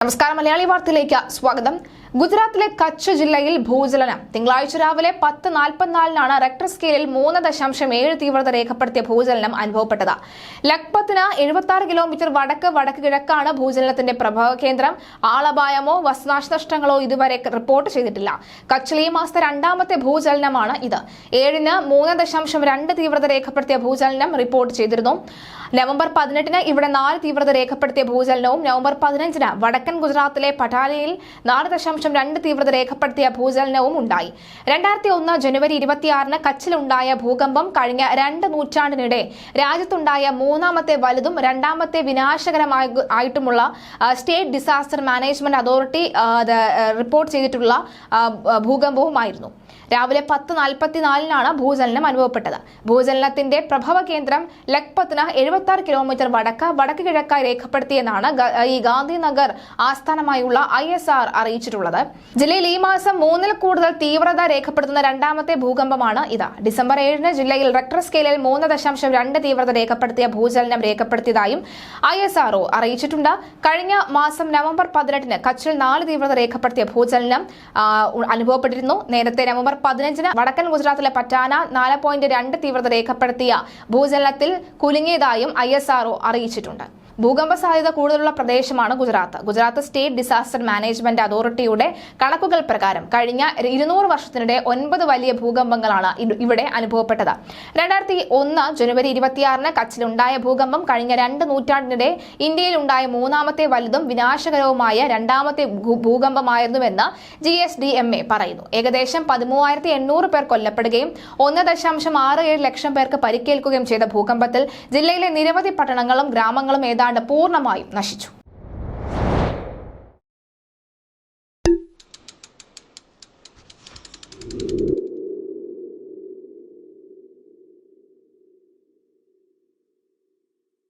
നമസ്കാരം, മലയാളി വാർത്തയിലേക്ക് സ്വാഗതം. ഗുജറാത്തിലെ കച്ച് ജില്ലയിൽ ഭൂചലനം. തിങ്കളാഴ്ച രാവിലെ 10:44 റെക്ടർ സ്കെയിലിൽ 3.7 തീവ്രത രേഖപ്പെടുത്തിയ ഭൂചലനം അനുഭവപ്പെട്ടത്. ലഖ്പത്തിന് 76 കിലോമീറ്റർ വടക്ക് കിഴക്കാണ് ഭൂചലനത്തിന്റെ പ്രഭവ കേന്ദ്രം. ആളപായമോ വസ്തുനാശനഷ്ടങ്ങളോ ഇതുവരെ റിപ്പോർട്ട് ചെയ്തിട്ടില്ല. കച്ചിൽ ഈ മാസത്തെ രണ്ടാമത്തെ ഭൂചലനമാണ് ഇത്. 7-ന് 3.2 തീവ്രത രേഖപ്പെടുത്തിയ ഭൂചലനം റിപ്പോർട്ട് ചെയ്തിരുന്നു. നവംബർ 18-ന് ഇവിടെ 4 തീവ്രത രേഖപ്പെടുത്തിയ ഭൂചലനവും നവംബർ 15-ന് വടക്കൻ ഗുജറാത്തിലെ പട്ടാലയിൽ 4.2 തീവ്രത രേഖപ്പെടുത്തിയ ഭൂചലനവും ഉണ്ടായി. 2001 ജനുവരി 26-ന് കച്ചിലുണ്ടായ ഭൂകമ്പം കഴിഞ്ഞ 2 നൂറ്റാണ്ടിനിടെ രാജ്യത്തുണ്ടായ മൂന്നാമത്തെ വലുതും രണ്ടാമത്തെ വിനാശകരമായിട്ടുമുള്ള state disaster management authority report ചെയ്തിട്ടുള്ള ഭൂകമ്പവുമായിരുന്നു. രാവിലെ 10:44 ഭൂചലനം അനുഭവപ്പെട്ടത്. ഭൂചലനത്തിന്റെ പ്രഭവ കേന്ദ്രം ലഖ്പത്തിന് 76 കിലോമീറ്റർ വടക്ക് കിഴക്കായി രേഖപ്പെടുത്തിയെന്നാണ് ഈ ഗാന്ധിനഗർ ആസ്ഥാനമായുള്ള ISR അറിയിച്ചിട്ടുള്ളത്. ജില്ലയിൽ ഈ മാസം 3-ൽ കൂടുതൽ തീവ്രത രേഖപ്പെടുത്തുന്ന രണ്ടാമത്തെ ഭൂകമ്പമാണ് ഇത്. ഡിസംബർ 7-ന് ജില്ലയിൽ റെക്ടർ സ്കെയിലിൽ 3.2 തീവ്രത രേഖപ്പെടുത്തിയ ഭൂചലനം രേഖപ്പെടുത്തിയതായും ISRO അറിയിച്ചിട്ടുണ്ട്. കഴിഞ്ഞ മാസം നവംബർ 18-ന് കച്ചിൽ 4 തീവ്രത രേഖപ്പെടുത്തിയ ഭൂചലനം അനുഭവപ്പെട്ടിരുന്നു. നേരത്തെ നവംബർ 15-ന് വടക്കൻ ഗുജറാത്തിലെ പറ്റാന 4.2 തീവ്രത രേഖപ്പെടുത്തിയ ഭൂചലനത്തിൽ കുലുങ്ങിയതായും ISRO അറിയിച്ചിട്ടുണ്ട്. ഭൂകമ്പ സാധ്യത കൂടുതലുള്ള പ്രദേശമാണ് ഗുജറാത്ത് സ്റ്റേറ്റ് ഡിസാസ്റ്റർ മാനേജ്മെന്റ് അതോറിറ്റിയുടെ കണക്കുകൾ പ്രകാരം കഴിഞ്ഞ 200 വർഷത്തിനിടെ 9 വലിയ ഭൂകമ്പങ്ങളാണ് ഇവിടെ അനുഭവപ്പെട്ടത്. 2001 ജനുവരി 26-ന് കച്ചിലുണ്ടായ ഭൂകമ്പം കഴിഞ്ഞ 2 നൂറ്റാണ്ടിനിടെ ഇന്ത്യയിൽ ഉണ്ടായ മൂന്നാമത്തെ വലുതും വിനാശകരവുമായ രണ്ടാമത്തെ ഭൂകമ്പമായിരുന്നുവെന്ന് GSDMA പറയുന്നു. ഏകദേശം 13,800 പേർ കൊല്ലപ്പെടുകയും 1.67 ലക്ഷം പേർക്ക് പരിക്കേൽക്കുകയും ചെയ്ത ഭൂകമ്പത്തിൽ ജില്ലയിലെ നിരവധി പട്ടണങ്ങളും ഗ്രാമങ്ങളും ഏതാണ്ട് പൂർണ്ണമായും നശിച്ചു.